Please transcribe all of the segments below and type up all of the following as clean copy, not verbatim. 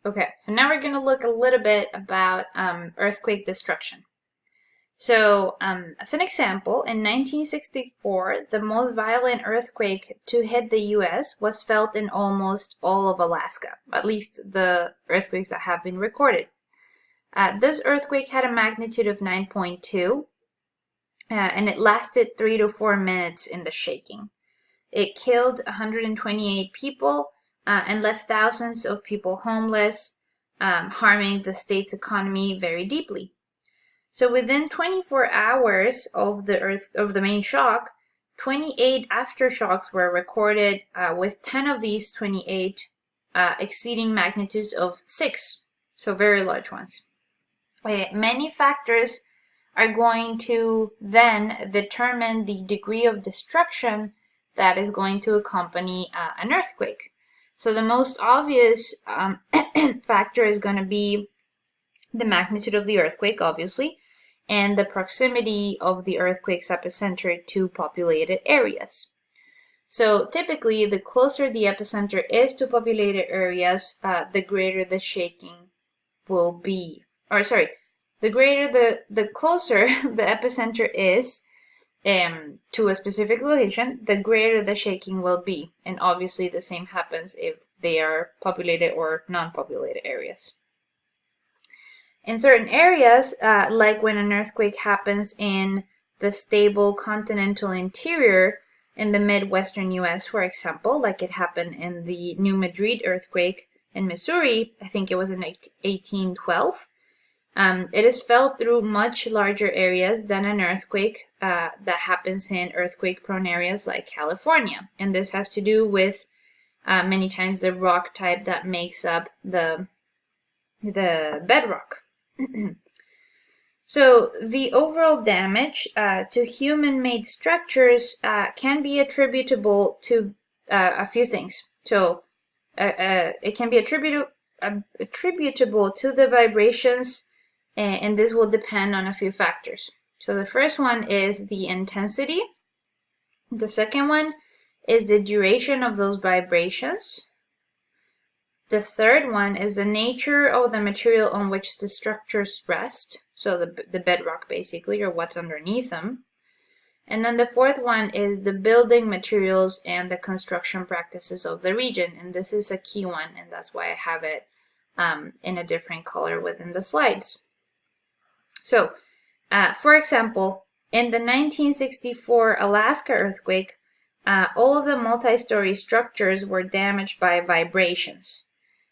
Okay, so now we're going to look a little bit about earthquake destruction. So, as an example, in 1964, the most violent earthquake to hit the US was felt in almost all of Alaska, at least the earthquakes that have been recorded. This earthquake had a magnitude of 9.2, and it lasted 3 to 4 minutes in the shaking. It killed 128 people and left thousands of people homeless, harming the state's economy very deeply. So within 24 hours of the main shock, 28 aftershocks were recorded, with 10 of these 28 exceeding magnitudes of 6, so very large ones. Many factors are going to then determine the degree of destruction that is going to accompany an earthquake. So the most obvious factor is going to be the magnitude of the earthquake, obviously, and the proximity of the earthquake's epicenter to populated areas. So typically, the closer the epicenter is to populated areas, the greater the shaking will be. Or sorry, the closer the epicenter is to a specific location, the greater the shaking will be. And obviously the same happens if they are populated or non-populated areas. In certain areas, like when an earthquake happens in the stable continental interior in the Midwestern US, for example, like it happened in the New Madrid earthquake in Missouri, I think it was in 1812, it is felt through much larger areas than an earthquake that happens in earthquake-prone areas like California. And this has to do with many times the rock type that makes up the bedrock. So the overall damage to human-made structures can be attributable to a few things. So it can be attributable to the vibrations, and this will depend on a few factors. So the first one is the intensity. The second one is the duration of those vibrations. The third one is the nature of the material on which the structures rest, so the bedrock basically, or what's underneath them. And then the fourth one is the building materials and the construction practices of the region, and this is a key one, and that's why I have it in a different color within the slides. So, for example, in the 1964 Alaska earthquake, all of the multi-story structures were damaged by vibrations.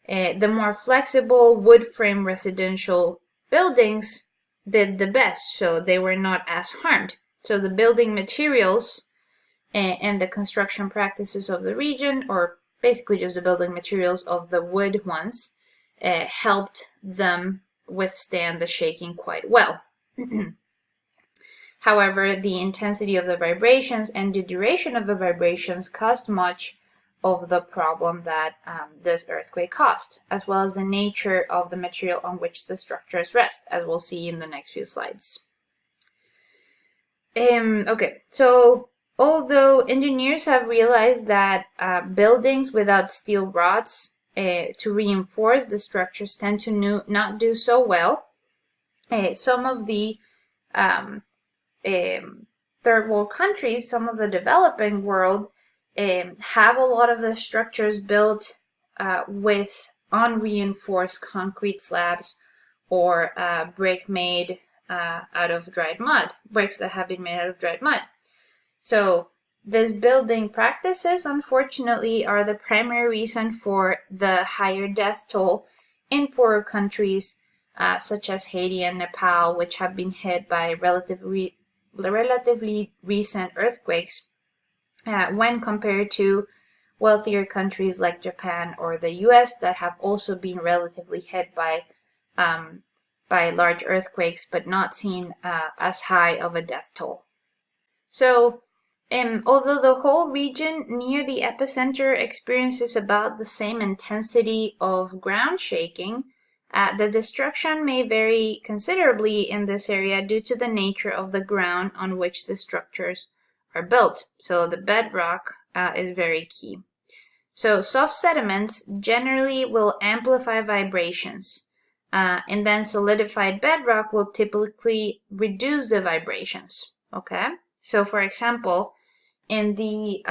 The more flexible wood frame residential buildings did the best, so they were not as harmed. So the building materials and the construction practices of the region, or basically just the building materials of the wood ones, helped them withstand the shaking quite well. However, the intensity of the vibrations and the duration of the vibrations caused much of the problem that this earthquake caused, as well as the nature of the material on which the structures rest, as we'll see in the next few slides. Okay, so although engineers have realized that buildings without steel rods to reinforce the structures tend to not do so well, some of the third world countries, some of the developing world, have a lot of the structures built with unreinforced concrete slabs or brick made out of dried mud, bricks that have been made out of dried mud. So these building practices, unfortunately, are the primary reason for the higher death toll in poorer countries such as Haiti and Nepal, which have been hit by relatively recent earthquakes when compared to wealthier countries like Japan or the US that have also been relatively hit by large earthquakes, but not seen as high of a death toll. So, although the whole region near the epicenter experiences about the same intensity of ground shaking, the destruction may vary considerably in this area due to the nature of the ground on which the structures are built. So the bedrock is very key. So soft sediments generally will amplify vibrations, and then solidified bedrock will typically reduce the vibrations. Okay, so for example, in the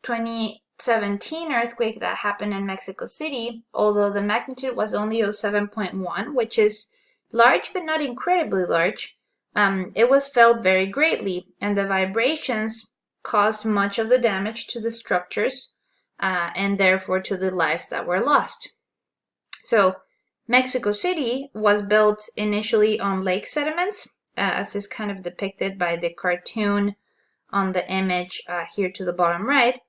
2017 earthquake that happened in Mexico City, although the magnitude was only of 7.1, which is large but not incredibly large, it was felt very greatly, and the vibrations caused much of the damage to the structures and therefore to the lives that were lost. So Mexico City was built initially on lake sediments, as is kind of depicted by the cartoon on the image here to the bottom right.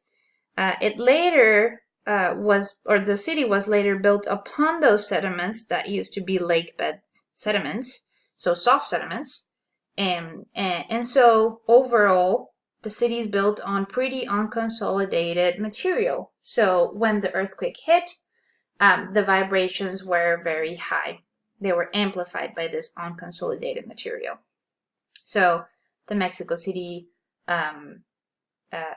It later the city was later built upon those sediments that used to be lake bed sediments, so soft sediments. And so overall, the city is built on pretty unconsolidated material. So when the earthquake hit, the vibrations were very high. They were amplified by this unconsolidated material. So the Mexico City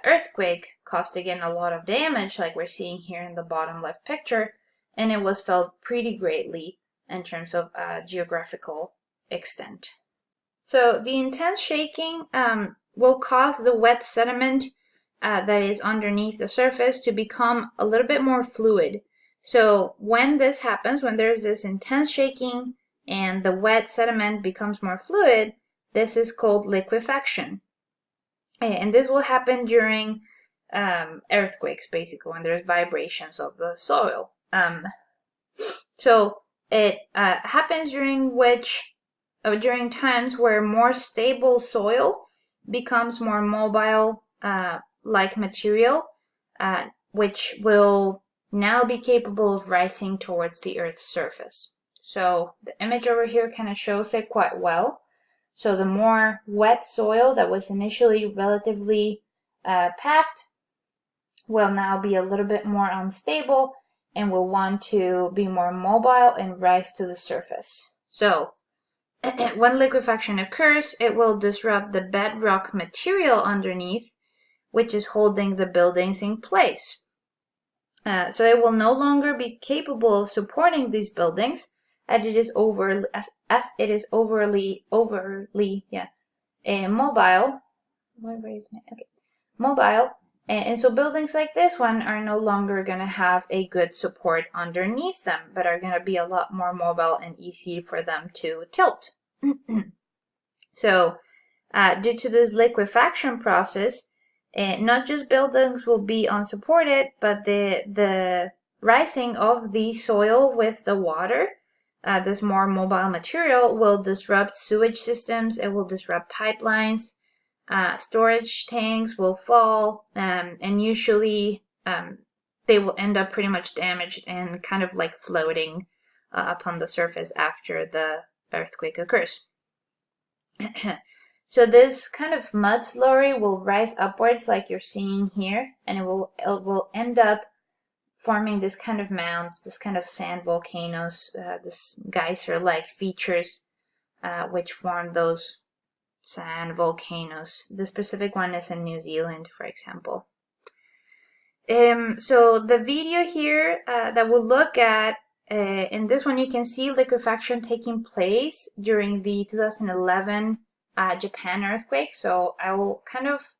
earthquake caused again a lot of damage, like we're seeing here in the bottom left picture, and it was felt pretty greatly in terms of geographical extent. So the intense shaking will cause the wet sediment that is underneath the surface to become a little bit more fluid. So when this happens, when there's this intense shaking and the wet sediment becomes more fluid, this is called liquefaction. And this will happen during earthquakes, basically, when there's vibrations of the soil. So it happens during times where more stable soil becomes more mobile, like material, which will now be capable of rising towards the Earth's surface. So the image over here kind of shows it quite well. So the more wet soil that was initially relatively packed will now be a little bit more unstable and will want to be more mobile and rise to the surface. So when liquefaction occurs, it will disrupt the bedrock material underneath, which is holding the buildings in place. So it will no longer be capable of supporting these buildings, as it is overly mobile. Mobile, and so buildings like this one are no longer going to have a good support underneath them, but are going to be a lot more mobile and easy for them to tilt. So due to this liquefaction process, not just buildings will be unsupported, but the rising of the soil with the water, this more mobile material, will disrupt sewage systems. It will disrupt pipelines. Storage tanks will fall, and usually they will end up pretty much damaged and kind of like floating upon the surface after the earthquake occurs. So this kind of mud slurry will rise upwards like you're seeing here, and it will end up forming this kind of mounds, this kind of sand volcanoes, this geyser-like features, which form those sand volcanoes. The specific one is in New Zealand, for example. So the video here that we'll look at, in this one you can see liquefaction taking place during the 2011 Japan earthquake. So I will kind of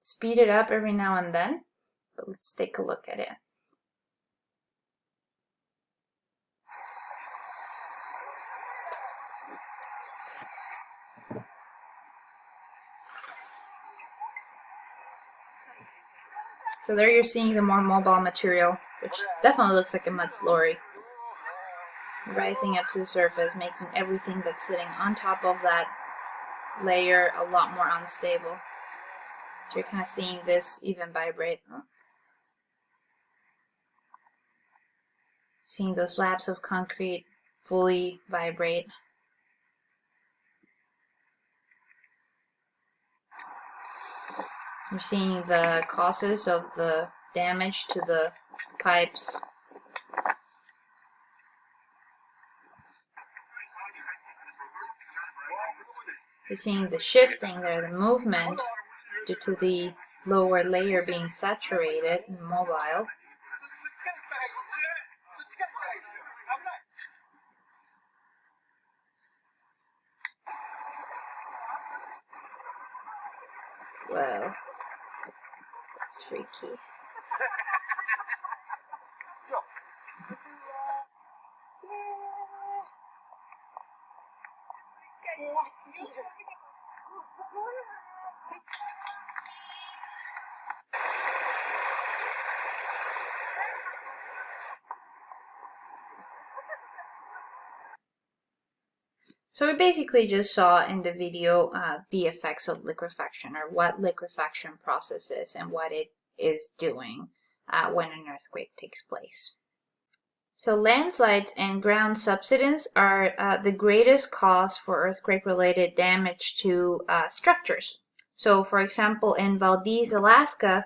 speed it up every now and then, but let's take a look at it. So there you're seeing the more mobile material, which definitely looks like a mud slurry, rising up to the surface, making everything that's sitting on top of that layer a lot more unstable. So you're kind of seeing this even vibrate. Seeing those slabs of concrete fully vibrate. You're seeing the causes of the damage to the pipes. You're seeing the shifting there, the movement, due to the lower layer being saturated and mobile. Whoa, that's freaky. So we basically just saw in the video the effects of liquefaction, or what liquefaction process is and what it is doing when an earthquake takes place. So landslides and ground subsidence are the greatest cause for earthquake-related damage to structures. So for example, in Valdez, Alaska,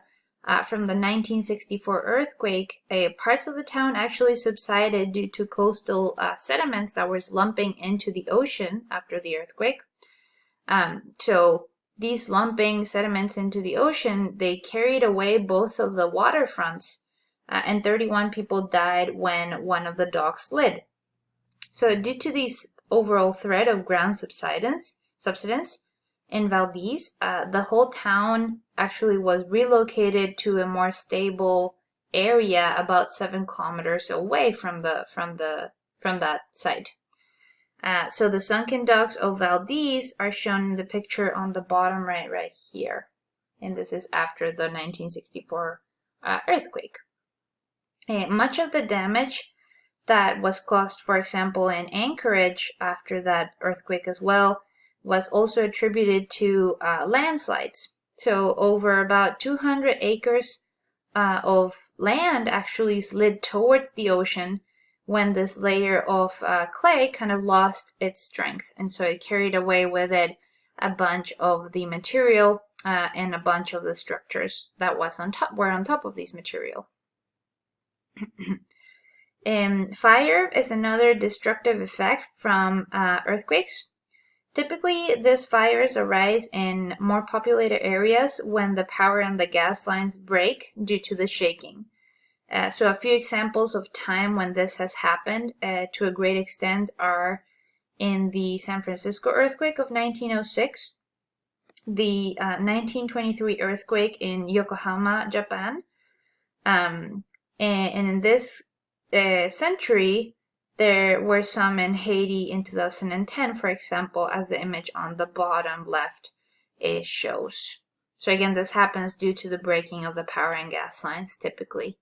from the 1964 earthquake, parts of the town actually subsided due to coastal sediments that was lumping into the ocean after the earthquake. So these lumping sediments into the ocean, they carried away both of the waterfronts, and 31 people died when one of the docks slid. So due to this overall threat of ground subsidence in Valdez, the whole town actually was relocated to a more stable area about 7 kilometers away from that site. So the sunken docks of Valdez are shown in the picture on the bottom right here, and this is after the 1964 earthquake. Much of the damage that was caused, for example, in Anchorage after that earthquake as well, was also attributed to landslides. So over about 200 acres of land actually slid towards the ocean when this layer of clay kind of lost its strength. And so it carried away with it a bunch of the material and a bunch of the structures that were on top of this material. Fire is another destructive effect from earthquakes. Typically, these fires arise in more populated areas when the power and the gas lines break due to the shaking. So a few examples of time when this has happened to a great extent are in the San Francisco earthquake of 1906, the 1923 earthquake in Yokohama, Japan, and in this century, there were some in Haiti in 2010, for example, as the image on the bottom left shows. So again, this happens due to the breaking of the power and gas lines, typically.